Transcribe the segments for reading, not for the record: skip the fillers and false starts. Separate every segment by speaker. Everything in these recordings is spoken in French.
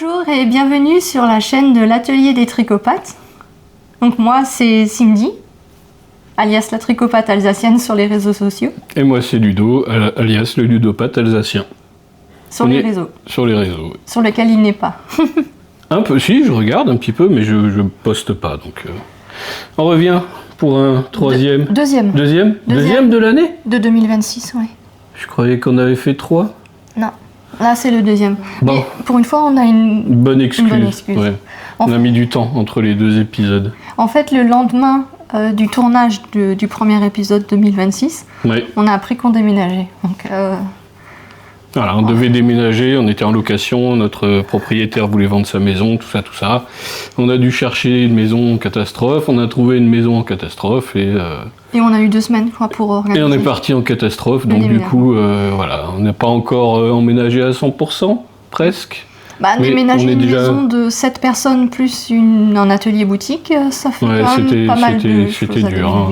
Speaker 1: Bonjour et bienvenue sur la chaîne de l'Atelier des Tricopathes. Donc moi c'est Cindy, alias la tricopathe alsacienne sur les réseaux sociaux.
Speaker 2: Et moi c'est Ludo, alias le ludopathe alsacien.
Speaker 1: Sur les réseaux.
Speaker 2: Sur les réseaux, oui.
Speaker 1: Sur lesquels il n'est pas.
Speaker 2: Un peu, si, je regarde un petit peu, mais je poste pas, donc... On revient pour un troisième...
Speaker 1: Deuxième.
Speaker 2: Deuxième de l'année?
Speaker 1: De 2026, oui.
Speaker 2: Je croyais qu'on avait fait 3.
Speaker 1: Non, là c'est le deuxième.
Speaker 2: Bon.
Speaker 1: Mais pour une fois on a une
Speaker 2: bonne excuse.
Speaker 1: Ouais.
Speaker 2: On a mis du temps entre les deux épisodes.
Speaker 1: En fait, le lendemain du tournage du premier épisode 2026,
Speaker 2: ouais.
Speaker 1: On a appris qu'on déménageait. Donc,
Speaker 2: voilà, on devait déménager, on était en location, notre propriétaire voulait vendre sa maison, tout ça. On a dû chercher une maison en catastrophe, on a trouvé une maison en catastrophe et
Speaker 1: on a eu 2 semaines pour organiser.
Speaker 2: Et on est parti en catastrophe, donc du coup, voilà, on n'a pas encore emménagé à 100%, presque.
Speaker 1: Bah, déménager une maison de 7 personnes plus un atelier boutique, ça fait quand même pas mal de choses.
Speaker 2: C'était dur.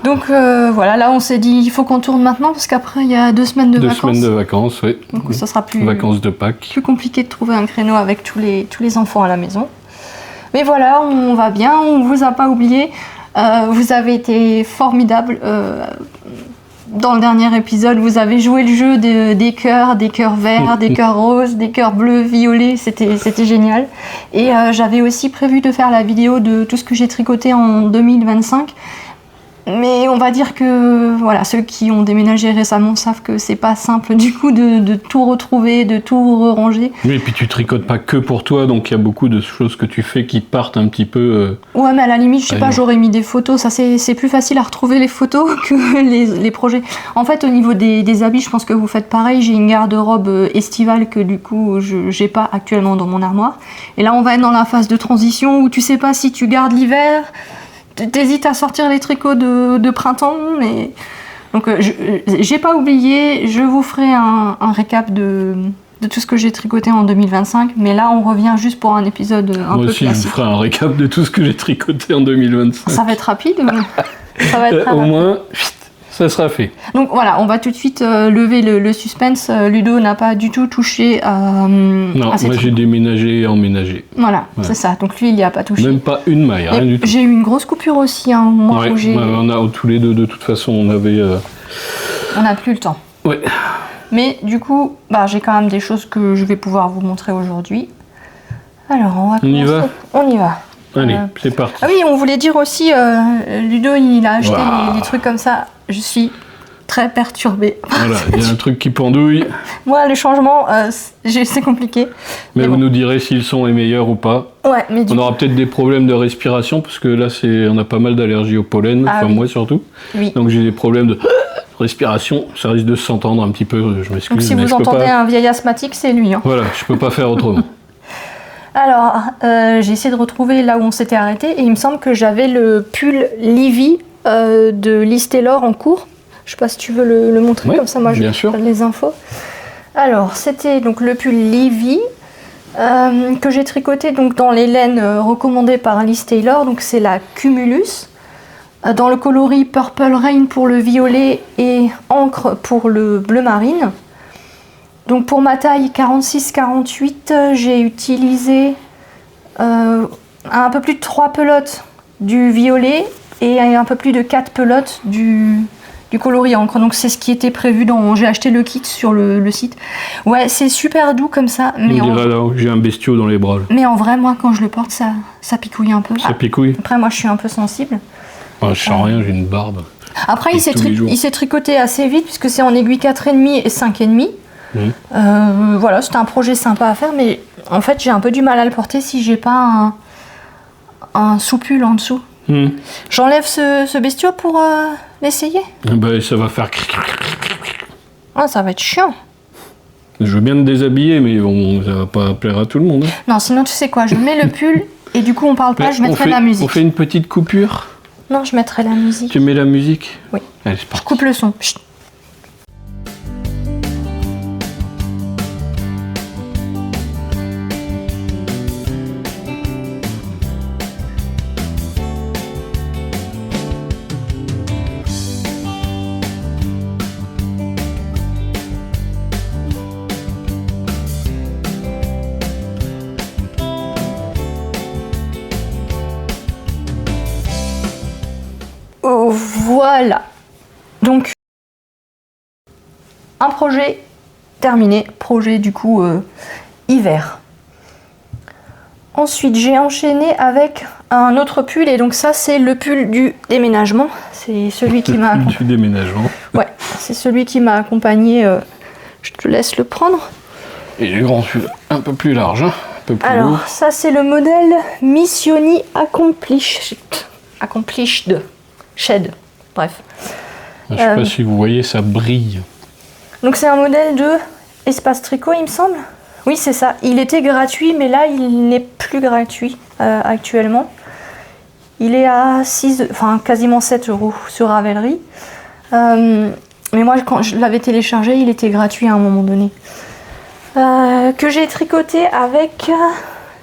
Speaker 1: Donc voilà, là on s'est dit il faut qu'on tourne maintenant parce qu'après il y a 2 semaines de vacances.
Speaker 2: 2 semaines de vacances, oui.
Speaker 1: Donc ça sera plus
Speaker 2: vacances de Pâques.
Speaker 1: Plus compliqué de trouver un créneau avec tous les enfants à la maison. Mais voilà, on va bien, on vous a pas oublié. Vous avez été formidables. Dans le dernier épisode, vous avez joué le jeu des cœurs verts, des cœurs roses, des cœurs bleus, violets, c'était génial. Et j'avais aussi prévu de faire la vidéo de tout ce que j'ai tricoté en 2025. Mais on va dire que voilà, ceux qui ont déménagé récemment savent que c'est pas simple du coup de tout retrouver, de tout ranger.
Speaker 2: Oui, et puis tu tricotes pas que pour toi, donc il y a beaucoup de choses que tu fais qui partent un petit peu...
Speaker 1: Ouais, mais à la limite, je sais pas, j'aurais mis des photos, ça c'est plus facile à retrouver les photos que les projets. En fait, au niveau des habits, je pense que vous faites pareil, j'ai une garde-robe estivale que du coup, j'ai pas actuellement dans mon armoire. Et là, on va être dans la phase de transition où tu sais pas si tu gardes l'hiver... T'hésites à sortir les tricots de printemps, mais... Donc j'ai pas oublié, je vous ferai un récap de tout ce que j'ai tricoté en 2025, mais là on revient juste pour un épisode un peu classique.
Speaker 2: Moi aussi je vous ferai un récap de tout ce que j'ai tricoté en 2025.
Speaker 1: Ça va être rapide, ça va être
Speaker 2: au moins, ça sera fait.
Speaker 1: Donc voilà, on va tout de suite lever le suspense. Ludo n'a pas du tout touché à
Speaker 2: non,
Speaker 1: à
Speaker 2: moi j'ai déménagé et emménagé.
Speaker 1: Voilà, c'est ça. Donc lui, il n'y a pas touché.
Speaker 2: Même pas une maille, rien du tout.
Speaker 1: J'ai eu une grosse coupure aussi, hein, moi, où j'ai...
Speaker 2: on a tous les deux, de toute façon, on avait...
Speaker 1: On n'a plus le temps.
Speaker 2: Ouais.
Speaker 1: Mais du coup, j'ai quand même des choses que je vais pouvoir vous montrer aujourd'hui. Alors, on y va. On y va.
Speaker 2: Allez, c'est parti.
Speaker 1: Ah oui, on voulait dire aussi, Ludo, il a acheté des trucs comme ça. Je suis très perturbée.
Speaker 2: Voilà, il y a un truc qui pendouille.
Speaker 1: Moi, les changements, c'est compliqué.
Speaker 2: Mais vous nous direz si le son est meilleur ou pas.
Speaker 1: Ouais, mais
Speaker 2: on aura peut-être des problèmes de respiration, parce que là, on a pas mal d'allergies au pollen, moi surtout.
Speaker 1: Oui.
Speaker 2: Donc j'ai des problèmes de respiration, ça risque de s'entendre un petit peu, je m'excuse.
Speaker 1: Donc si vous entendez un vieil asthmatique, c'est lui. Hein.
Speaker 2: Voilà, je peux pas faire autrement.
Speaker 1: Alors, j'ai essayé de retrouver là où on s'était arrêté, et il me semble que j'avais le pull Livy de Liz Taylor en cours. Je sais pas si tu veux le montrer, comme ça moi je donne les infos. Alors, c'était donc le pull Livy que j'ai tricoté donc dans les laines recommandées par Liz Taylor, donc c'est la Cumulus, dans le coloris Purple Rain pour le violet et Encre pour le bleu marine. Donc pour ma taille 46-48, j'ai utilisé un peu plus de 3 pelotes du violet et un peu plus de 4 pelotes du coloris encre. Donc c'est ce qui était prévu j'ai acheté le kit sur le site. Ouais, c'est super doux comme ça. Mais
Speaker 2: j'ai un bestiau dans les bras.
Speaker 1: Mais en vrai, moi quand je le porte, ça picouille un peu.
Speaker 2: Ça picouille.
Speaker 1: Après moi je suis un peu sensible.
Speaker 2: Je sens rien, j'ai une barbe.
Speaker 1: Après il s'est tricoté assez vite puisque c'est en aiguille 4,5 et 5,5. Voilà, c'était un projet sympa à faire, mais en fait j'ai un peu du mal à le porter si j'ai pas un sous-pull en dessous. J'enlève ce bestiau pour l'essayer.
Speaker 2: Ça va faire...
Speaker 1: ça va être chiant.
Speaker 2: Je veux bien te déshabiller, mais bon, ça va pas plaire à tout le monde. Hein.
Speaker 1: Non, sinon tu sais quoi, je mets le pull et du coup on parle pas, je mettrai la musique.
Speaker 2: On fait une petite coupure.
Speaker 1: Non, je mettrai la musique.
Speaker 2: Tu mets la musique?
Speaker 1: Oui.
Speaker 2: Allez, c'est parti.
Speaker 1: Je coupe le son. Chut. Voilà. Donc, un projet terminé. Projet du coup hiver. Ensuite, j'ai enchaîné avec un autre pull. Et donc ça, c'est le pull du déménagement. C'est celui qui m'a...
Speaker 2: Du déménagement.
Speaker 1: Ouais, c'est celui qui m'a accompagné. Je te laisse le prendre.
Speaker 2: Et les grands pull un peu plus large, hein, un peu plus
Speaker 1: Alors,
Speaker 2: lourd.
Speaker 1: ça, c'est le modèle Missioni Accomplished. Accomplished. Shed. Bref.
Speaker 2: Je sais pas si vous voyez, ça brille.
Speaker 1: Donc c'est un modèle de Espace Tricot, il me semble. Oui, c'est ça. Il était gratuit, mais là, il n'est plus gratuit actuellement. Il est à quasiment 7 € sur Ravelry. Mais moi, quand je l'avais téléchargé, il était gratuit à un moment donné. Que j'ai tricoté avec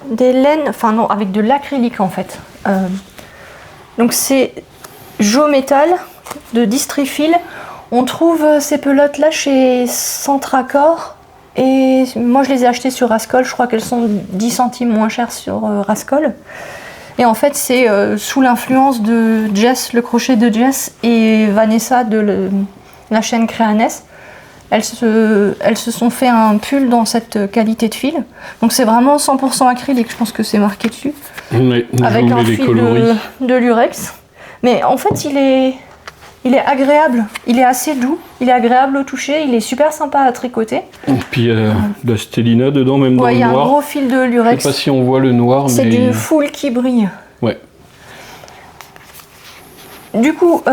Speaker 1: des laines, avec de l'acrylique en fait. Donc c'est Jo-Métal de Distrifil. On trouve ces pelotes là chez Centracor et moi je les ai achetées sur Rascol. Je crois qu'elles sont 10 centimes moins chères sur Rascol. Et en fait c'est sous l'influence de Jess, le crochet de Jess et Vanessa de la chaîne Créanes. Elles se sont fait un pull dans cette qualité de fil. Donc c'est vraiment 100% acrylique, je pense que c'est marqué dessus.
Speaker 2: Oui,
Speaker 1: avec un fil de lurex. Mais en fait il est agréable, il est assez doux, il est agréable au toucher, il est super sympa à tricoter.
Speaker 2: Et puis la Stellina dedans, même dans le noir.
Speaker 1: Il y a un gros fil de lurex.
Speaker 2: Je sais pas si on voit le noir,
Speaker 1: mais... C'est du full qui brille.
Speaker 2: Ouais.
Speaker 1: Du coup,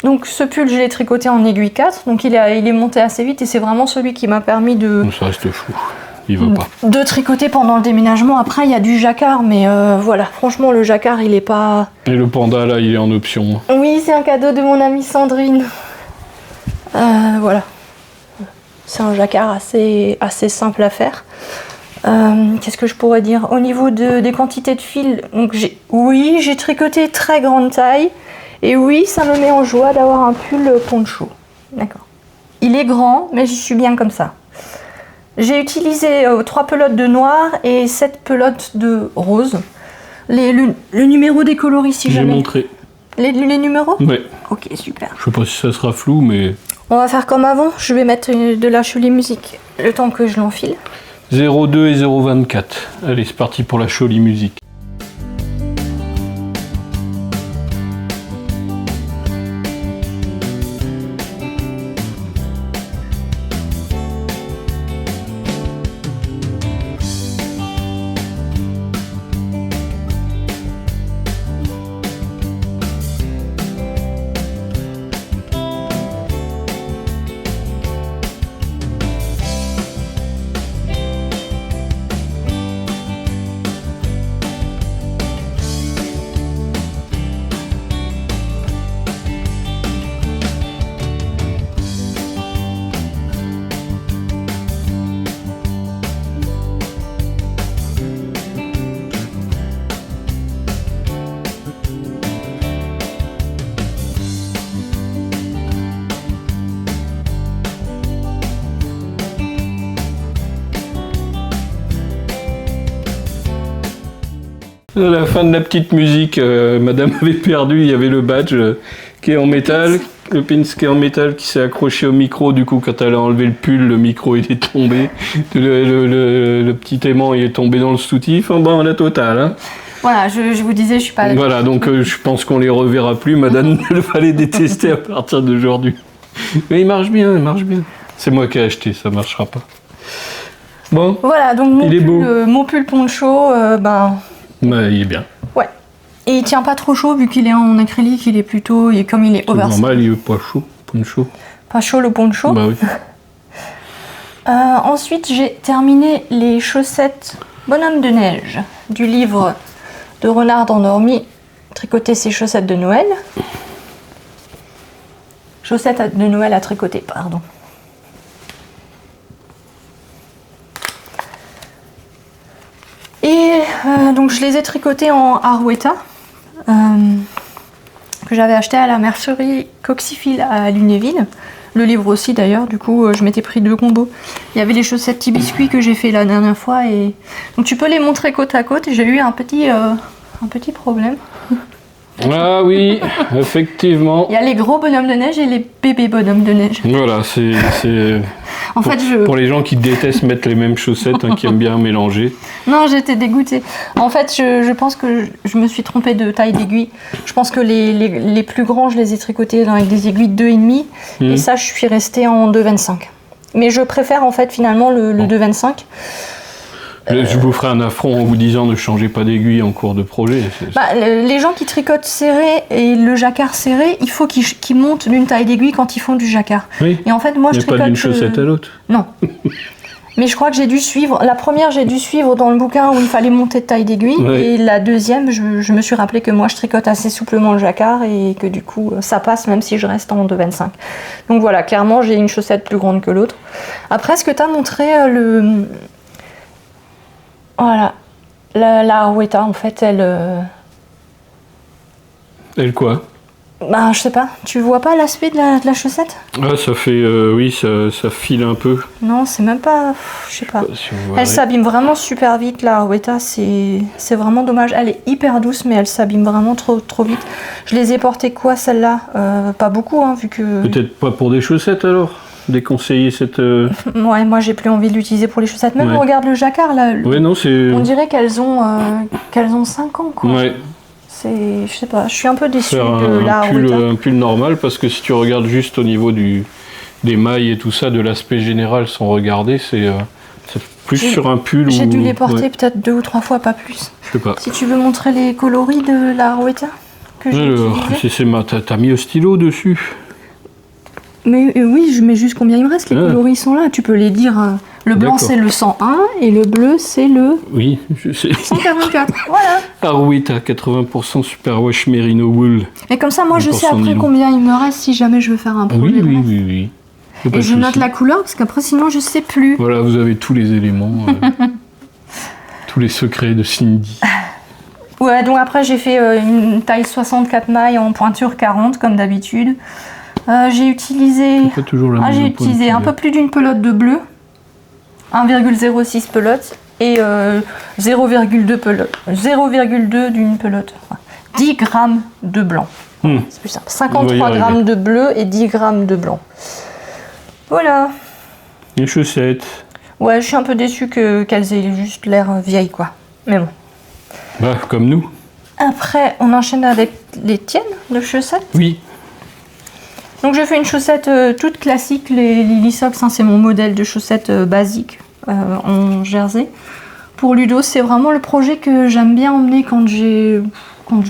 Speaker 1: donc ce pull, je l'ai tricoté en aiguille 4, donc il est monté assez vite et c'est vraiment celui qui m'a permis de...
Speaker 2: Ça reste flou, il va pas.
Speaker 1: De tricoter pendant le déménagement. Après, il y a du jacquard, mais voilà, franchement, le jacquard, il est pas...
Speaker 2: Et le panda, là, il est en option.
Speaker 1: Oui, c'est un cadeau de mon amie Sandrine. Voilà. C'est un jacquard assez simple à faire. Qu'est-ce que je pourrais dire? Au niveau des quantités de fil, donc j'ai tricoté très grande taille. Et oui, ça me met en joie d'avoir un pull poncho. D'accord. Il est grand, mais j'y suis bien comme ça. J'ai utilisé 3 pelotes de noir et 7 pelotes de rose. Le numéro des coloris, si jamais.
Speaker 2: J'ai montré.
Speaker 1: Les numéros?
Speaker 2: Ouais.
Speaker 1: Ok, super.
Speaker 2: Je sais pas si ça sera flou, mais...
Speaker 1: On va faire comme avant. Je vais mettre de la Choly Musique le temps que je l'enfile.
Speaker 2: 0,2 et 0,24. Allez, c'est parti pour la Choly Musique. À la fin de la petite musique, madame avait perdu, il y avait le badge qui est en métal, le pins qui est en métal qui s'est accroché au micro, du coup quand elle a enlevé le pull, le micro il est tombé, le petit aimant il est tombé dans le soutif, bon la totale. Hein.
Speaker 1: Voilà, je vous disais, je suis pas là.
Speaker 2: Voilà, donc je pense qu'on les reverra plus, madame va les détester à partir d'aujourd'hui. Mais il marche bien, il marche bien. C'est moi qui ai acheté, ça marchera pas. Bon,
Speaker 1: voilà, donc mon pull poncho,
Speaker 2: il est bien.
Speaker 1: Ouais. Et il tient pas trop chaud vu qu'il est en acrylique, comme il est oversize.
Speaker 2: Normal, il est pas chaud, poncho.
Speaker 1: Pas chaud le poncho.
Speaker 2: Bah oui.
Speaker 1: Ensuite, j'ai terminé les chaussettes Bonhomme de neige du livre de Renard endormi, tricoter ses chaussettes de Noël. Chaussettes de Noël à tricoter, pardon. Et donc je les ai tricotées en Arweta, que j'avais acheté à la mercerie Coxifil à Lunéville. Le livre aussi d'ailleurs, du coup je m'étais pris 2 combos. Il y avait les chaussettes petits biscuits que j'ai fait la dernière fois. Donc tu peux les montrer côte à côte et j'ai eu un petit problème.
Speaker 2: Ah oui, effectivement.
Speaker 1: Il y a les gros bonhommes de neige et les bébés bonhommes de neige.
Speaker 2: Voilà, c'est pour les gens qui détestent mettre les mêmes chaussettes, qui aiment bien mélanger.
Speaker 1: Non, j'étais dégoûtée. En fait, je pense que je me suis trompée de taille d'aiguille. Je pense que les plus grands, je les ai tricotés avec des aiguilles de 2,5. Et ça, je suis restée en 2,25. Mais je préfère en fait finalement le 2,25.
Speaker 2: Je vous ferai un affront en vous disant ne changez pas d'aiguille en cours de projet.
Speaker 1: Les gens qui tricotent serré et le jacquard serré, il faut qu'ils montent d'une taille d'aiguille quand ils font du jacquard.
Speaker 2: Oui.
Speaker 1: Et en fait, moi, je tricote...
Speaker 2: pas d'une chaussette à l'autre.
Speaker 1: Non. Mais je crois que j'ai dû suivre... La première, j'ai dû suivre dans le bouquin où il fallait monter de taille d'aiguille. Oui. Et la deuxième, je me suis rappelé que moi, je tricote assez souplement le jacquard et que du coup, ça passe même si je reste en 2,25. Donc voilà, clairement, j'ai une chaussette plus grande que l'autre. Après, ce que tu as montré, Voilà, la Arouetta, en fait, elle...
Speaker 2: Elle quoi?
Speaker 1: Je sais pas, tu vois pas l'aspect de la chaussette?
Speaker 2: Ah, ça fait... oui, ça file un peu.
Speaker 1: Non, c'est même pas... Je sais pas. Si elle s'abîme vraiment super vite, la Arouetta, c'est vraiment dommage. Elle est hyper douce, mais elle s'abîme vraiment trop vite. Je les ai portées quoi, celle-là? Pas beaucoup, vu que...
Speaker 2: Peut-être pas pour des chaussettes, alors? Déconseiller cette...
Speaker 1: Ouais, moi j'ai plus envie de l'utiliser pour les chaussettes. Même regarde le jacquard là.
Speaker 2: Ouais, non, c'est...
Speaker 1: On dirait qu'elles ont 5 ans quoi.
Speaker 2: Ouais.
Speaker 1: Je sais pas, je suis un peu déçue
Speaker 2: de un pull normal parce que si tu regardes juste au niveau des mailles et tout ça, de l'aspect général sans regarder, c'est plus sur un pull.
Speaker 1: J'ai dû les porter peut-être 2 ou 3 fois, pas plus.
Speaker 2: Je sais pas.
Speaker 1: Si tu veux montrer les coloris de la Arouetta que j'ai utilisé.
Speaker 2: T'as mis au stylo dessus.
Speaker 1: Mais oui, je mets juste combien il me reste, les coloris sont là, tu peux les dire. Le blanc c'est le 101 et le bleu c'est le...
Speaker 2: Oui, je sais.
Speaker 1: 144, voilà.
Speaker 2: Arouetta, 80% superwash merino wool.
Speaker 1: Mais comme ça, moi je sais après combien il me reste si jamais je veux faire un projet.
Speaker 2: Oui.
Speaker 1: Et je note la couleur parce qu'après sinon je sais plus.
Speaker 2: Voilà, vous avez tous les éléments, tous les secrets de Cindy.
Speaker 1: Ouais, donc après j'ai fait une taille 64 mailles en pointure 40 comme d'habitude. J'ai utilisé un peu plus d'une pelote de bleu, 1,06 pelote et 0,2 d'une pelote. 10 grammes de blanc. C'est plus simple. 53 grammes de bleu et 10 grammes de blanc. Voilà.
Speaker 2: Les chaussettes.
Speaker 1: Ouais, je suis un peu déçue qu'elles aient juste l'air vieilles, quoi. Mais bon.
Speaker 2: Comme nous.
Speaker 1: Après, on enchaîne avec les tiennes de chaussettes.
Speaker 2: Oui.
Speaker 1: Donc je fais une chaussette toute classique, les Lily Socks, c'est mon modèle de chaussette basique en jersey. Pour Ludo, c'est vraiment le projet que j'aime bien emmener quand je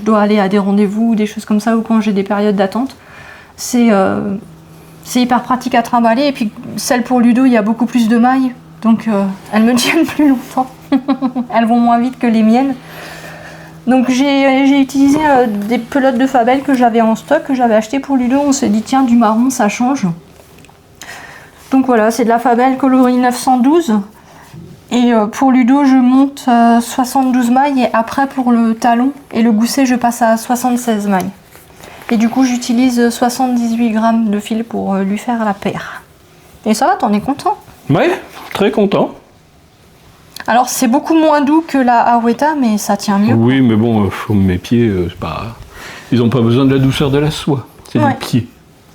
Speaker 1: dois aller à des rendez-vous ou des choses comme ça, ou quand j'ai des périodes d'attente. C'est hyper pratique à trimballer, et puis celle pour Ludo, il y a beaucoup plus de mailles, donc elles me tiennent plus longtemps. Elles vont moins vite que les miennes. Donc j'ai utilisé des pelotes de Fabel que j'avais en stock, que j'avais acheté pour Ludo. On s'est dit tiens, du marron ça change. Donc voilà, c'est de la Fabel coloris 912. Et pour Ludo je monte 72 mailles, et après pour le talon et le gousset je passe à 76 mailles. Et du coup j'utilise 78 grammes de fil pour lui faire la paire. Et ça va, t'en es content?
Speaker 2: Ouais, très content.
Speaker 1: Alors c'est beaucoup moins doux que la Arouetta, mais ça tient mieux.
Speaker 2: Oui, mais bon, mes pieds, ils n'ont pas besoin de la douceur de la soie. C'est des pieds.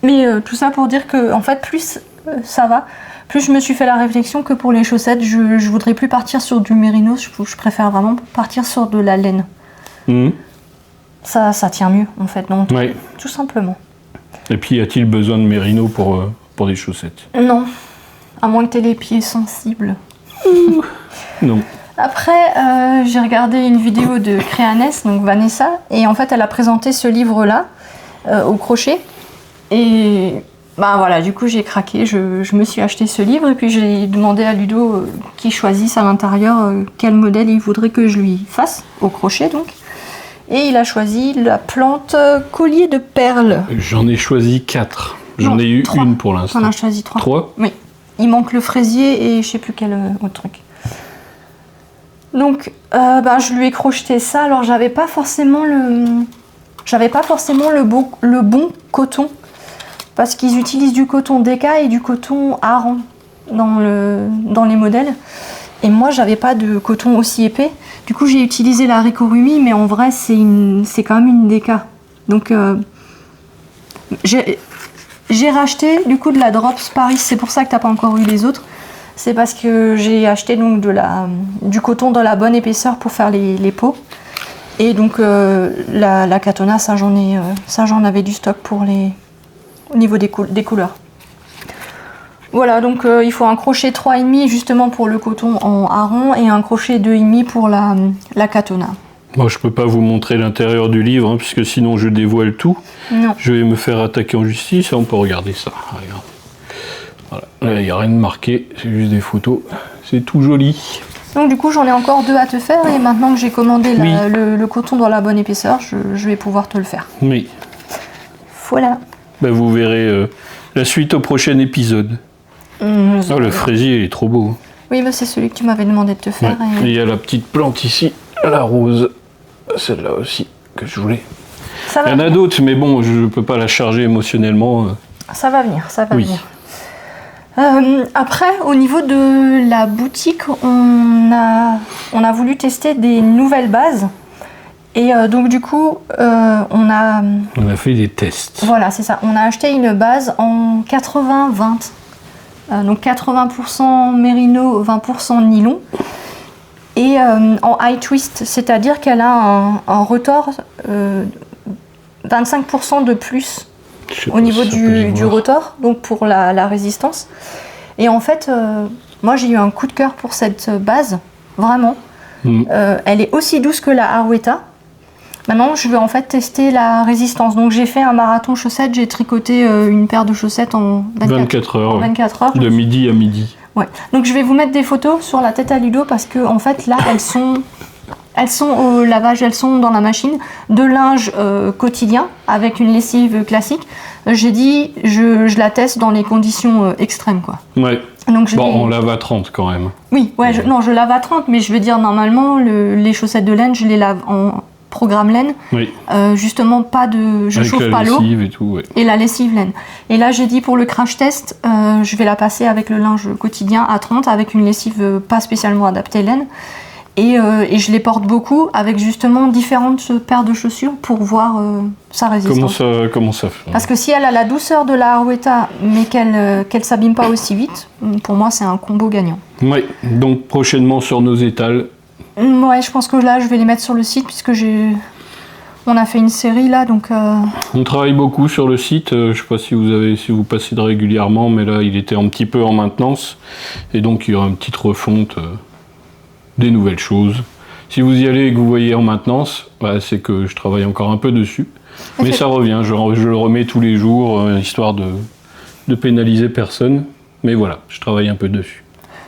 Speaker 1: Mais tout ça pour dire que, en fait, plus ça va, plus je me suis fait la réflexion que pour les chaussettes, je voudrais plus partir sur du mérino, je préfère vraiment partir sur de la laine. Ça tient mieux, en fait, donc tout simplement.
Speaker 2: Et puis, y a-t-il besoin de mérino pour des chaussettes?
Speaker 1: Non, à moins que tu aies les pieds sensibles.
Speaker 2: Non.
Speaker 1: Après, j'ai regardé une vidéo de Créanès, donc Vanessa, et en fait, elle a présenté ce livre-là au crochet. Et voilà, du coup, j'ai craqué, je me suis acheté ce livre, et puis j'ai demandé à Ludo qu'il choisisse à l'intérieur quel modèle il voudrait que je lui fasse, au crochet donc. Et il a choisi la plante collier de perles.
Speaker 2: J'en ai choisi 4. J'en ai eu
Speaker 1: 3.
Speaker 2: Une pour l'instant.
Speaker 1: T'en as choisi 3.
Speaker 2: 3 ?
Speaker 1: Oui. Il manque le fraisier et je sais plus quel autre truc. Donc, je lui ai crocheté ça. Alors, j'avais pas forcément le bon coton, parce qu'ils utilisent du coton Deka et du coton Aran dans les modèles. Et moi, j'avais pas de coton aussi épais. Du coup, j'ai utilisé la Ricorumi, mais en vrai, c'est quand même une Deka. Donc j'ai racheté du coup de la Drops Paris, c'est pour ça que t'as pas encore eu les autres. C'est parce que j'ai acheté donc du coton de la bonne épaisseur pour faire les peaux. Et donc la Katona, ça j'en avais du stock pour au niveau des couleurs. Voilà, donc il faut un crochet 3,5 justement pour le coton en hareng et un crochet 2,5 pour la Katona.
Speaker 2: Moi, je peux pas vous montrer l'intérieur du livre, hein, puisque sinon je dévoile tout.
Speaker 1: Non.
Speaker 2: Je vais me faire attaquer en justice et on peut regarder ça. Regarde. Voilà. Il n'y a rien de marqué, c'est juste des photos. C'est tout joli.
Speaker 1: Donc du coup, j'en ai encore 2 à te faire et maintenant que j'ai commandé le coton dans la bonne épaisseur, je vais pouvoir te le faire.
Speaker 2: Oui.
Speaker 1: Voilà.
Speaker 2: Bah, vous verrez la suite au prochain épisode. Le fraisier, il est trop beau.
Speaker 1: Oui, bah, c'est celui que tu m'avais demandé de te faire.
Speaker 2: Ouais. Et il y a la petite plante ici, la rose. Celle-là aussi, que je voulais. Il y en a d'autres, mais bon, je ne peux pas la charger émotionnellement.
Speaker 1: Ça va venir, ça va venir. Après, au niveau de la boutique, on a voulu tester des nouvelles bases. Et donc du coup, on a
Speaker 2: fait des tests.
Speaker 1: Voilà, c'est ça. On a acheté une base en 80-20. Donc 80% mérino, 20% nylon. Et en high twist, c'est-à-dire qu'elle a un retors 25% de plus au niveau du rotor, donc pour la résistance. Et en fait, moi j'ai eu un coup de cœur pour cette base, vraiment. Elle est aussi douce que la Harwetta. Maintenant, je vais en fait tester la résistance. Donc j'ai fait un marathon chaussettes, j'ai tricoté une paire de chaussettes en 24 heures. 24 heures.
Speaker 2: De midi à midi.
Speaker 1: Ouais. Donc je vais vous mettre des photos sur la tête à Ludo parce que en fait là elles sont au lavage, elles sont dans la machine de linge quotidien avec une lessive classique. J'ai dit je la teste dans les conditions extrêmes quoi.
Speaker 2: Ouais. Donc on lave à 30 quand même.
Speaker 1: Oui, ouais, je lave à 30 mais je veux dire normalement les chaussettes de laine je les lave en programme laine. Oui. Justement pas de je chauffe pas l'eau.
Speaker 2: La lessive et tout, ouais.
Speaker 1: Et la lessive laine. Et là j'ai dit pour le crash test, je vais la passer avec le linge quotidien à 30 avec une lessive pas spécialement adaptée laine. Et je les porte beaucoup avec justement différentes paires de chaussures pour voir sa résistance.
Speaker 2: Comment ça fait?
Speaker 1: Parce que si elle a la douceur de la Harwetta mais qu'elle s'abîme pas aussi vite, pour moi c'est un combo gagnant.
Speaker 2: Oui, donc prochainement sur nos étals.
Speaker 1: Ouais, je pense que là je vais les mettre sur le site puisque on a fait une série là donc.
Speaker 2: On travaille beaucoup sur le site. Je sais pas si vous passez de régulièrement, mais là il était un petit peu en maintenance et donc il y aura une petite refonte. Des nouvelles choses. Si vous y allez et que vous voyez en maintenance, c'est que je travaille encore un peu dessus. Mais ça revient, je le remets tous les jours, histoire de pénaliser personne. Mais voilà, je travaille un peu dessus.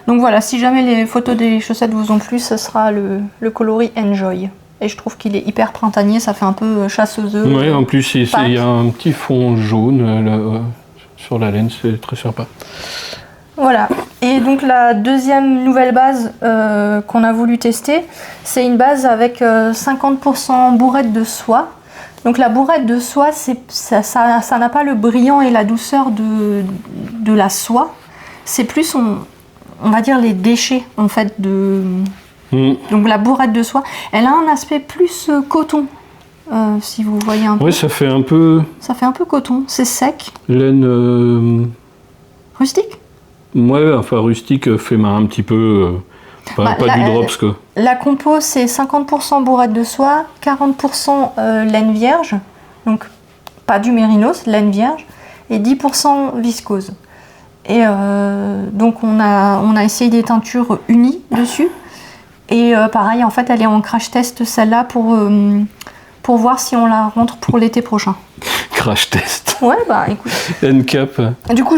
Speaker 1: Donc voilà, si jamais les photos des chaussettes vous ont plu, ce sera le coloris Enjoy. Et je trouve qu'il est hyper printanier, ça fait un peu chasseuse.
Speaker 2: Oui, en plus il y a un petit fond jaune là, sur la laine, c'est très sympa.
Speaker 1: Voilà, et donc la deuxième nouvelle base qu'on a voulu tester, c'est une base avec 50% bourrette de soie. Donc la bourrette de soie, ça n'a pas le brillant et la douceur de la soie. C'est plus, on va dire, les déchets en fait de... Donc la bourrette de soie, elle a un aspect plus coton, si vous voyez un peu.
Speaker 2: Oui, ça fait un peu...
Speaker 1: Ça fait un peu coton, c'est sec.
Speaker 2: Laine...
Speaker 1: Rustique.
Speaker 2: Ouais, enfin rustique fait un petit peu, pas du drops quoi.
Speaker 1: La compo c'est 50% bourrette de soie, 40% laine vierge, donc pas du mérinos, laine vierge, et 10% viscose. Et donc on a essayé des teintures unies dessus, et pareil en fait elle est en crash test celle-là pour voir si on la rentre pour l'été prochain.
Speaker 2: Crash test.
Speaker 1: Ouais bah écoute.
Speaker 2: NCAP.
Speaker 1: Du coup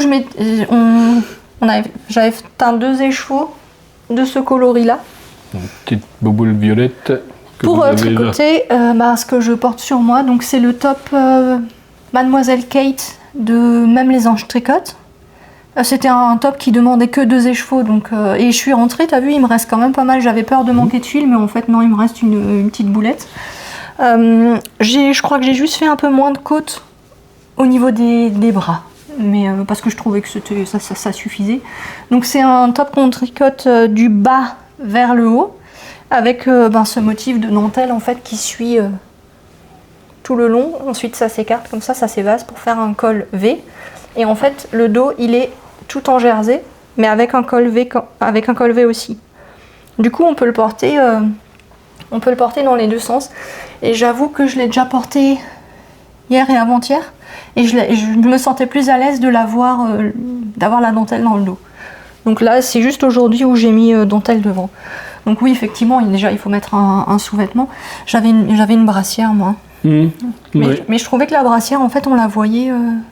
Speaker 1: j'avais teint 2 écheveaux de ce coloris-là.
Speaker 2: Une petite bouboule violette.
Speaker 1: Pour tricoter ce que je porte sur moi, donc c'est le top Mademoiselle Kate de Même les anges tricotent. C'était un top qui demandait que 2 écheveaux, donc et je suis rentrée, t'as vu, il me reste quand même pas mal. J'avais peur de manquer de fil, mais en fait non, il me reste une petite boulette. Je crois que j'ai juste fait un peu moins de côte au niveau des bras. Mais parce que je trouvais que ça suffisait. Donc c'est un top qu'on tricote du bas vers le haut avec ce motif de dentelle en fait qui suit tout le long. Ensuite, ça s'écarte comme ça s'évase pour faire un col V. Et en fait, le dos, il est tout en jersey, mais avec un col V aussi. Du coup, on peut le porter dans les deux sens. Et j'avoue que je l'ai déjà porté hier et avant-hier. Et je me sentais plus à l'aise d'avoir la dentelle dans le dos. Donc là, c'est juste aujourd'hui où j'ai mis dentelle devant. Donc oui, effectivement, il faut mettre un sous-vêtement. J'avais une brassière, moi. Mais je trouvais que la brassière, en fait, on la voyait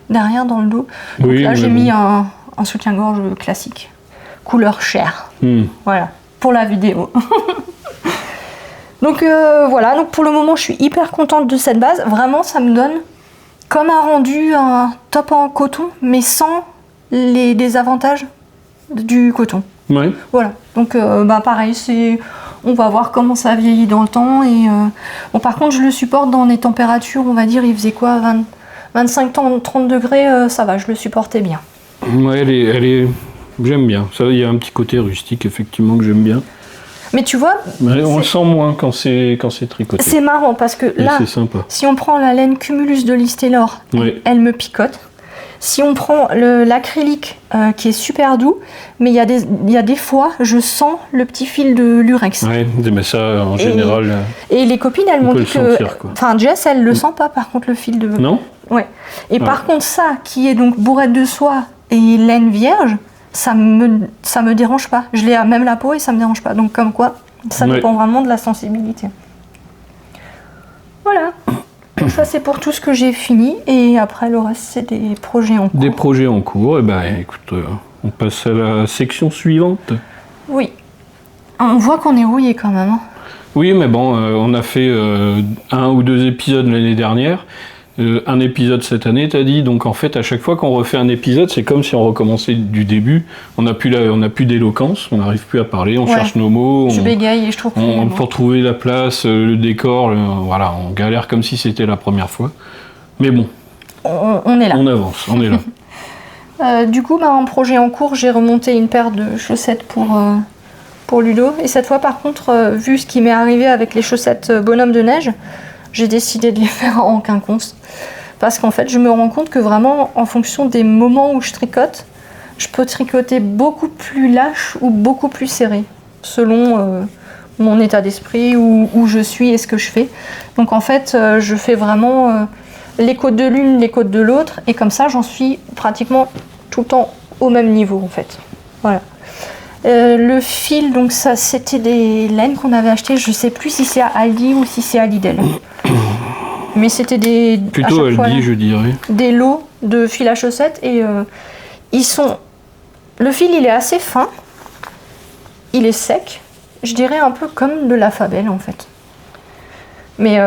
Speaker 1: derrière dans le dos. Donc là, j'ai mis un soutien-gorge classique, couleur chair. Voilà, pour la vidéo. Donc voilà, donc pour le moment, je suis hyper contente de cette base. Vraiment, ça me donne comme un rendu, un top en coton, mais sans les désavantages du coton.
Speaker 2: Ouais.
Speaker 1: Voilà, donc pareil, on va voir comment ça vieillit dans le temps. Et bon, par contre, je le supporte dans des températures, on va dire, il faisait quoi, 25-30 degrés, ça va, je le supportais bien.
Speaker 2: Ouais, elle est j'aime bien. Ça, il y a un petit côté rustique, effectivement, que j'aime bien.
Speaker 1: Mais tu vois,
Speaker 2: on le sent moins quand c'est tricoté.
Speaker 1: C'est marrant parce que là,
Speaker 2: c'est sympa.
Speaker 1: Si on prend la laine Cumulus de Listelor, elle me picote. Si on prend l'acrylique qui est super doux, mais il y a des fois, je sens le petit fil de lurex.
Speaker 2: Oui, mais ça, en général...
Speaker 1: Et les copines, elles m'ont dit que... Enfin, Jess, elle le sent pas, par contre, le fil de...
Speaker 2: Non.
Speaker 1: Ouais. Et par contre, ça, qui est donc bourrette de soie et laine vierge, ça me dérange pas. Je l'ai à même la peau et ça me dérange pas. Donc comme quoi, ça dépend vraiment de la sensibilité. Voilà. Donc ça c'est pour tout ce que j'ai fini et après le reste c'est des projets en cours.
Speaker 2: Des projets en cours. Et écoute, on passe à la section suivante.
Speaker 1: Oui. On voit qu'on est rouillé quand même. Hein.
Speaker 2: Oui, mais bon, on a fait 1 ou 2 épisodes l'année dernière. Un épisode cette année, t'as dit. Donc en fait, à chaque fois qu'on refait un épisode, c'est comme si on recommençait du début. On n'a plus d'éloquence, on n'arrive plus à parler, on cherche nos mots.
Speaker 1: Je bégaye et je trouve
Speaker 2: pour trouver la place, le décor, voilà, on galère comme si c'était la première fois. Mais bon,
Speaker 1: on est là.
Speaker 2: On avance, on est là.
Speaker 1: Du coup, en projet en cours, j'ai remonté une paire de chaussettes pour Ludo. Et cette fois, par contre, vu ce qui m'est arrivé avec les chaussettes bonhomme de neige, j'ai décidé de les faire en quinconce. Parce qu'en fait, je me rends compte que vraiment, en fonction des moments où je tricote, je peux tricoter beaucoup plus lâche ou beaucoup plus serré, selon mon état d'esprit, où je suis et ce que je fais. Donc en fait, je fais vraiment les côtes de l'une, les côtes de l'autre, et comme ça, j'en suis pratiquement tout le temps au même niveau, en fait. Voilà. Le fil, donc ça, c'était des laines qu'on avait achetées, je sais plus si c'est à Aldi ou si c'est à Lidl. Mais c'était
Speaker 2: plutôt Aldi, je dirais.
Speaker 1: Des lots de fil à chaussettes et le fil, il est assez fin, il est sec, je dirais un peu comme de la Fabelle en fait. Mais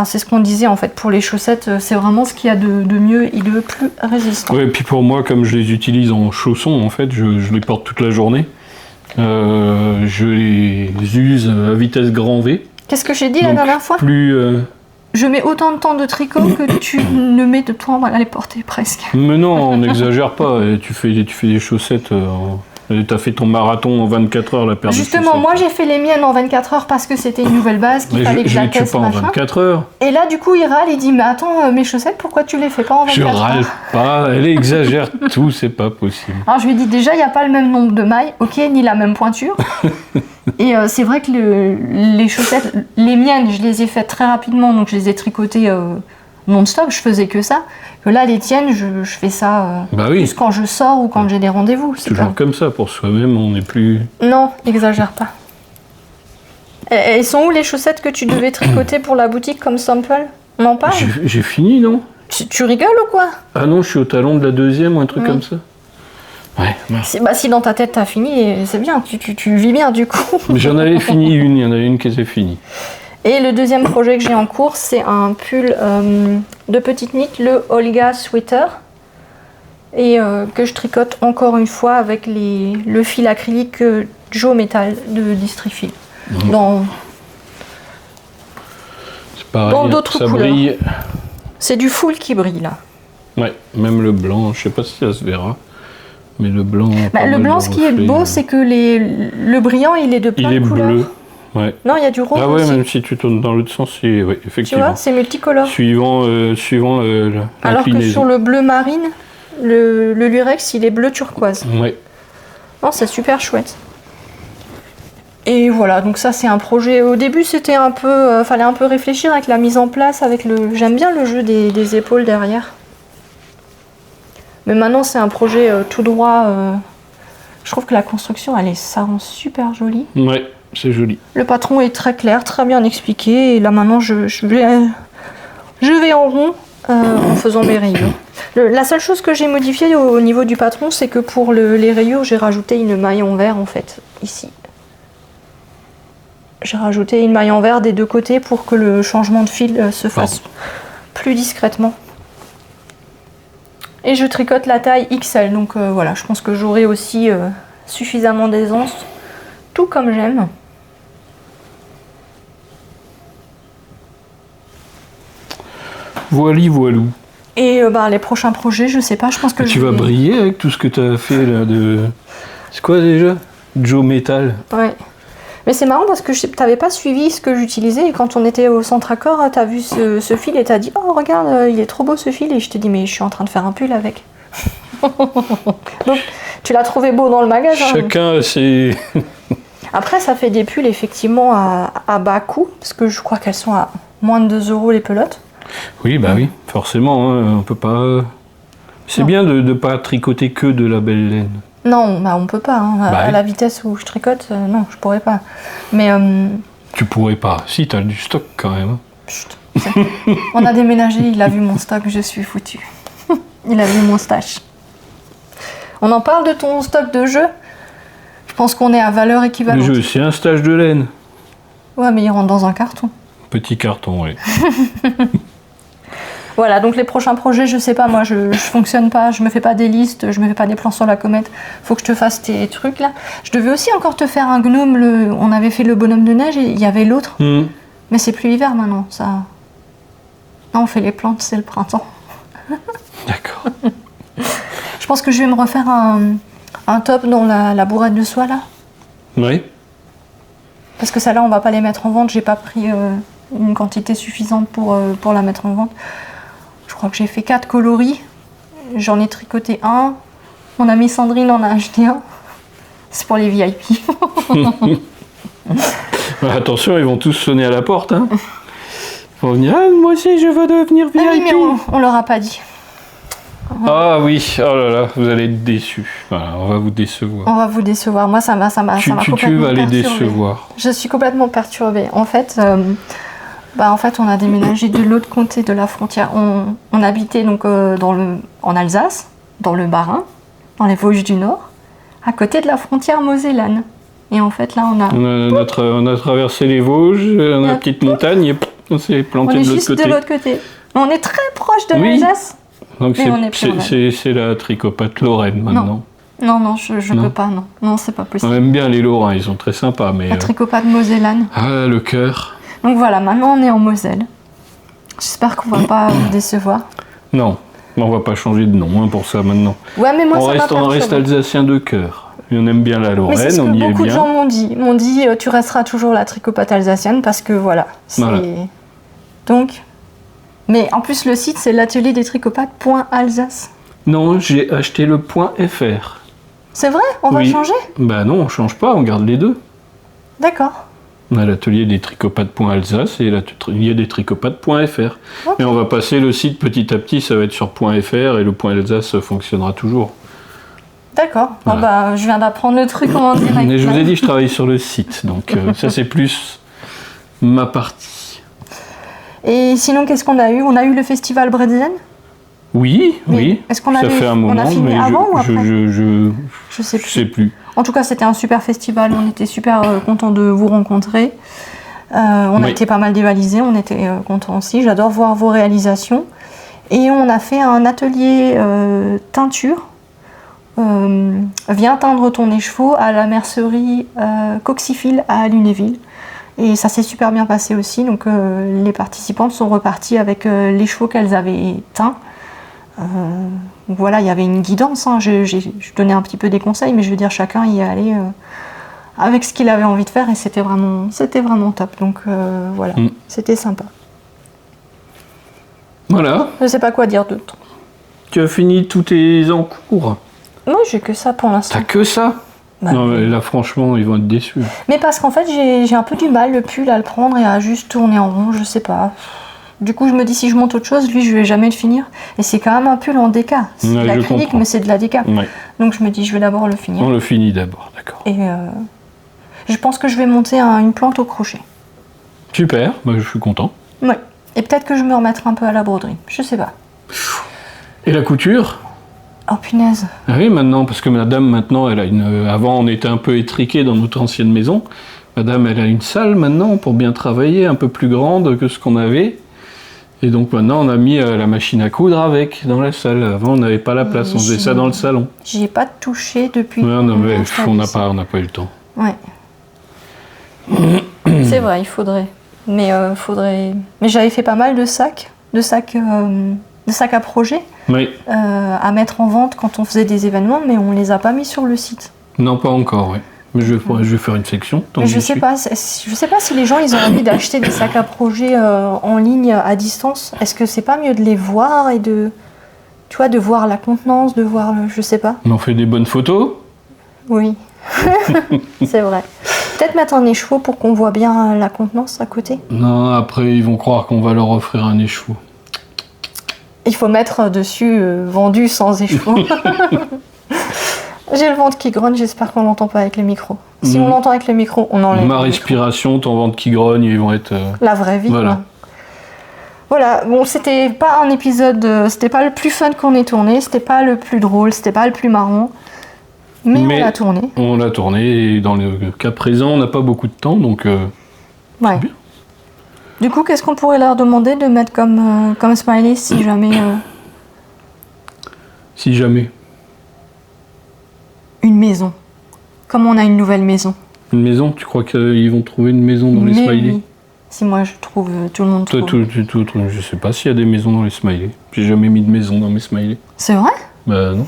Speaker 1: c'est ce qu'on disait en fait, pour les chaussettes, c'est vraiment ce qu'il y a de mieux et de plus résistant.
Speaker 2: Ouais, et puis pour moi, comme je les utilise en chaussons, en fait, je les porte toute la journée. Je les use à vitesse grand V.
Speaker 1: Qu'est-ce que j'ai dit la dernière fois ? Je mets autant de temps de tricot que tu ne mets de temps à les porter presque.
Speaker 2: Mais non, on n'exagère pas. Tu fais des chaussettes... T'as fait ton marathon en 24 heures, la paire de chaussettes.
Speaker 1: Justement, moi j'ai fait les miennes en 24 heures parce que c'était une nouvelle base qu'il fallait que j'atteste.
Speaker 2: Je les tue pas en 24 heures.
Speaker 1: Et là, du coup, il râle, il dit, mais attends, mes chaussettes, pourquoi tu les fais pas en 24 heures ?
Speaker 2: Je râle pas, elle exagère tout, c'est pas possible.
Speaker 1: Alors je lui ai dit, déjà, il n'y a pas le même nombre de mailles, ok, ni la même pointure. Et c'est vrai que les chaussettes, les miennes, je les ai faites très rapidement, donc je les ai tricotées non-stop, je faisais que ça. Que là, les tiennes, je fais ça juste quand je sors ou quand j'ai des rendez-vous.
Speaker 2: C'est toujours comme ça, pour soi-même, on n'est plus...
Speaker 1: Non, exagère pas. Elles sont où les chaussettes que tu devais tricoter pour la boutique comme sample ? On en parle ?
Speaker 2: J'ai fini, non ?
Speaker 1: Tu rigoles ou quoi ?
Speaker 2: Ah non, je suis au talon de la deuxième ou un truc comme ça. Ouais.
Speaker 1: Si dans ta tête t'as fini, c'est bien, tu vis bien du coup.
Speaker 2: Mais j'en avais fini une, il y en a une qui s'est finie.
Speaker 1: Et le deuxième projet que j'ai en cours, c'est un pull de petite knit, le Olga Sweater. Et que je tricote encore une fois avec le fil acrylique Joe Metal de Distrifil. Dans d'autres couleurs. Brille. C'est du full qui brille là.
Speaker 2: Ouais, même le blanc, je sais pas si ça se verra. Mais le blanc...
Speaker 1: le blanc, ce qui est beau, c'est que le brillant, il est de plein de couleurs.
Speaker 2: Il est bleu. Ouais.
Speaker 1: Non, il y a du rose.
Speaker 2: Ah ouais,
Speaker 1: aussi.
Speaker 2: même si tu tournes dans l'autre sens, oui, effectivement.
Speaker 1: Tu vois, c'est multicolore.
Speaker 2: Suivant
Speaker 1: Alors que sur le bleu marine, le lurex, il est bleu turquoise.
Speaker 2: Ouais.
Speaker 1: Non, c'est super chouette. Et voilà, donc ça c'est un projet. Au début, c'était un peu, fallait un peu réfléchir avec la mise en place, avec le. J'aime bien le jeu des épaules derrière. Mais maintenant, c'est un projet tout droit. Je trouve que la construction, ça rend super jolie.
Speaker 2: Ouais, c'est joli.
Speaker 1: Le patron est très clair, très bien expliqué. Et là maintenant, je vais en rond en faisant mes rayures. La seule chose que j'ai modifiée au niveau du patron, c'est que pour les rayures, j'ai rajouté une maille en verre en fait, ici. J'ai rajouté une maille en verre des deux côtés pour que le changement de fil se fasse plus discrètement. Et je tricote la taille XL, donc voilà, je pense que j'aurai aussi suffisamment d'aisance, tout comme j'aime.
Speaker 2: Voilou.
Speaker 1: Et les prochains projets, je sais pas, je pense que
Speaker 2: tu vas briller avec tout ce que tu as fait là de... C'est quoi déjà? Joe Metal.
Speaker 1: Ouais. Mais c'est marrant parce que t'avais pas suivi ce que j'utilisais et quand on était au centre accord, t'as vu ce fil et t'as dit oh regarde, il est trop beau ce fil et je te dis mais je suis en train de faire un pull avec. Donc tu l'as trouvé beau dans le magasin.
Speaker 2: Chacun c'est...
Speaker 1: Après ça fait des pulls effectivement à bas coût parce que je crois qu'elles sont à moins de 2 € les pelotes.
Speaker 2: Oui bah oui, forcément, hein, on peut pas... C'est bien de ne pas tricoter que de la belle laine.
Speaker 1: Non, on peut pas. Hein. À la vitesse où je tricote, non, je pourrais pas. Mais
Speaker 2: tu pourrais pas. Si, t'as du stock quand même.
Speaker 1: Chut, on a déménagé, il a vu mon stock, je suis foutue. Il a vu mon stash. On en parle de ton stock de jeux? Je pense qu'on est à valeur équivalente.
Speaker 2: Le jeu, c'est un stash de laine.
Speaker 1: Ouais, mais il rentre dans un carton.
Speaker 2: Petit carton, oui.
Speaker 1: Voilà, donc les prochains projets, je sais pas, moi je fonctionne pas, je me fais pas des listes, je me fais pas des plans sur la comète, faut que je te fasse tes trucs là. Je devais aussi encore te faire un gnome, on avait fait le bonhomme de neige et il y avait l'autre, mais c'est plus l'hiver maintenant, ça. Non, on fait les plantes, c'est le printemps.
Speaker 2: D'accord.
Speaker 1: Je pense que je vais me refaire un top dans la bourrette de soie là.
Speaker 2: Oui.
Speaker 1: Parce que celle-là, on va pas les mettre en vente, j'ai pas pris une quantité suffisante pour la mettre en vente. Je crois que j'ai fait 4 coloris. J'en ai tricoté un. Mon amie Sandrine en a acheté un. C'est pour les VIP.
Speaker 2: Attention, ils vont tous sonner à la porte. Hein. Ils vont venir. Ah, moi aussi, je veux devenir VIP.
Speaker 1: Ah oui, mais on leur a pas dit.
Speaker 2: Ah oui, oh là là, vous allez être déçus. Voilà, on va vous décevoir.
Speaker 1: On va vous décevoir. Moi, ça m'a complètement
Speaker 2: Tu vas les
Speaker 1: perturbée.
Speaker 2: décevoir.
Speaker 1: Je suis complètement perturbée. En fait, on a déménagé de l'autre côté de la frontière. On habitait donc en Alsace, dans le Bas-Rhin, dans les Vosges du Nord, à côté de la frontière mosellane. Et en fait, là,
Speaker 2: on a traversé les Vosges, on a une petite montagne, et on s'est planté de l'autre côté. On est juste de
Speaker 1: l'autre côté. On est très proche de l'Alsace.
Speaker 2: Donc c'est la tricopate lorraine maintenant.
Speaker 1: Non, je peux pas, non. Non, c'est pas possible.
Speaker 2: On aime bien les Lorrains, ils sont très sympas. Mais,
Speaker 1: la tricopate mosellane.
Speaker 2: Ah, le cœur.
Speaker 1: Donc voilà, maintenant on est en Moselle. J'espère qu'on va pas vous décevoir.
Speaker 2: Non, on va pas changer de nom pour ça maintenant.
Speaker 1: Ouais, mais moi
Speaker 2: on reste alsacien de cœur. Et on aime bien la Lorraine, on y est bien. C'est ce que
Speaker 1: beaucoup de gens m'ont dit, tu resteras toujours la tricopate alsacienne parce que voilà. Donc... Mais en plus, le site, c'est l'atelier des tricopates.alsace.
Speaker 2: Non, j'ai acheté le .fr.
Speaker 1: C'est vrai? On va changer?
Speaker 2: Bah non, on change pas, on garde les deux.
Speaker 1: D'accord.
Speaker 2: On a l'atelier des tricopates.alsace et l'atelier des tricopates.fr. Okay. Mais on va passer le site petit à petit, ça va être sur .fr et le .alsace fonctionnera toujours.
Speaker 1: D'accord. Voilà. Bon, je viens d'apprendre le truc en direct.
Speaker 2: Mais je vous ai dit, je travaille sur le site, donc ça c'est plus ma partie.
Speaker 1: Et sinon, qu'est-ce qu'on a eu? On a eu le festival Bredzen?
Speaker 2: Oui.
Speaker 1: Est-ce qu'on
Speaker 2: ça fait un moment,
Speaker 1: filmé
Speaker 2: mais
Speaker 1: avant ou après?
Speaker 2: Je sais plus.
Speaker 1: En tout cas, c'était un super festival. On était super contents de vous rencontrer. On a été pas mal dévalisés. On était contents aussi. J'adore voir vos réalisations. Et on a fait un atelier teinture. Viens teindre ton écheveau à la mercerie Coxifil à Lunéville. Et ça s'est super bien passé aussi, donc les participantes sont reparties avec les chevaux qu'elles avaient teints. Donc voilà, il y avait une guidance, hein. Je donnais un petit peu des conseils, mais je veux dire, chacun y est allé avec ce qu'il avait envie de faire et c'était vraiment top. Donc voilà, c'était sympa.
Speaker 2: Voilà.
Speaker 1: Je sais pas quoi dire d'autre.
Speaker 2: Tu as fini tous tes encours?
Speaker 1: Moi, j'ai que ça pour l'instant.
Speaker 2: T'as que ça?
Speaker 1: Bah,
Speaker 2: non, mais là, franchement, ils vont être déçus.
Speaker 1: Mais parce qu'en fait, j'ai un peu du mal, le pull, à le prendre et à juste tourner en rond, je sais pas. Du coup, je me dis, si je monte autre chose, lui, je vais jamais le finir. Et c'est quand même un pull en déca. C'est de l'acrylique, mais c'est de la déca.
Speaker 2: Ouais.
Speaker 1: Donc, je me dis, je vais d'abord le finir.
Speaker 2: On le finit d'abord, d'accord.
Speaker 1: Et je pense que je vais monter une plante au crochet.
Speaker 2: Super, bah, je suis content.
Speaker 1: Ouais. Et peut-être que je me remettrai un peu à la broderie. Je sais pas.
Speaker 2: Et la couture?
Speaker 1: Oh punaise.
Speaker 2: Ah oui, maintenant, parce que madame, maintenant, elle a une... Avant, on était un peu étriqués dans notre ancienne maison. Madame, elle a une salle maintenant pour bien travailler, un peu plus grande que ce qu'on avait. Et donc maintenant, on a mis la machine à coudre avec, dans la salle. Avant, on n'avait pas la place, on faisait ça dans le salon.
Speaker 1: J'y ai pas touché depuis...
Speaker 2: Ouais, non, mais on n'a pas eu le temps.
Speaker 1: Ouais. C'est vrai, il faudrait. Mais Mais j'avais fait pas mal de sacs à projet,
Speaker 2: oui.
Speaker 1: À mettre en vente quand on faisait des événements, mais on les a pas mis sur le site.
Speaker 2: Non, pas encore, oui. Mais je vais faire une section.
Speaker 1: Mais je sais pas si les gens ils ont envie d'acheter des sacs à projet en ligne à distance. Est-ce que c'est pas mieux de les voir et de voir la contenance, de voir je sais pas.
Speaker 2: On fait des bonnes photos.
Speaker 1: Oui, c'est vrai. Peut-être mettre un écheveau pour qu'on voit bien la contenance à côté.
Speaker 2: Non, après ils vont croire qu'on va leur offrir un écheveau.
Speaker 1: Il faut mettre dessus vendu sans écheveau. J'ai le ventre qui grogne, j'espère qu'on l'entend pas avec le micro. Si on l'entend avec le micro, on enlève.
Speaker 2: Ma respiration, ton ventre qui grogne, ils vont être...
Speaker 1: La vraie vie.
Speaker 2: Voilà.
Speaker 1: Quoi. Voilà, bon, c'était pas un épisode, c'était pas le plus fun qu'on ait tourné, c'était pas le plus drôle, c'était pas le plus marrant. Mais on l'a tourné.
Speaker 2: On l'a tourné, et dans le cas présent, on n'a pas beaucoup de temps, donc...
Speaker 1: ouais.
Speaker 2: C'est bien.
Speaker 1: Du coup, qu'est-ce qu'on pourrait leur demander de mettre comme smiley si jamais...
Speaker 2: Si jamais.
Speaker 1: Une maison. Comme on a une nouvelle maison.
Speaker 2: Une maison? Tu crois qu'ils vont trouver une maison dans les smileys?
Speaker 1: Oui. Si moi je trouve, tout le monde
Speaker 2: Toi,
Speaker 1: trouve.
Speaker 2: je sais pas s'il y a des maisons dans les smileys. J'ai jamais mis de maison dans mes smileys.
Speaker 1: C'est vrai?
Speaker 2: Bah non.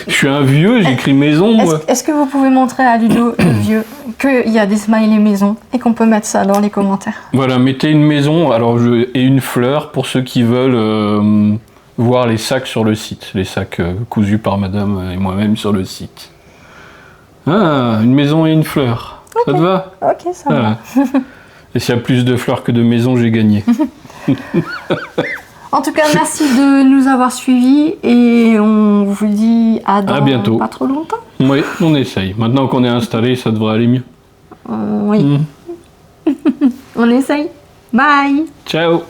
Speaker 2: Je suis un vieux, j'écris maison, moi.
Speaker 1: Est-ce que vous pouvez montrer à Ludo, le vieux, qu'il y a des smileys maison et qu'on peut mettre ça dans les commentaires?
Speaker 2: Voilà, mettez une maison et une fleur pour ceux qui veulent voir les sacs sur le site. Les sacs cousus par madame et moi-même sur le site. Ah, une maison et une fleur. Okay. Ça te va?
Speaker 1: Ok, ça va.
Speaker 2: Et s'il y a plus de fleurs que de maisons, j'ai gagné.
Speaker 1: En tout cas, merci de nous avoir suivis et on vous dit à
Speaker 2: bientôt.
Speaker 1: Pas trop longtemps.
Speaker 2: Oui, on essaye. Maintenant qu'on est installé, ça devrait aller mieux.
Speaker 1: Oui. On essaye. Bye.
Speaker 2: Ciao.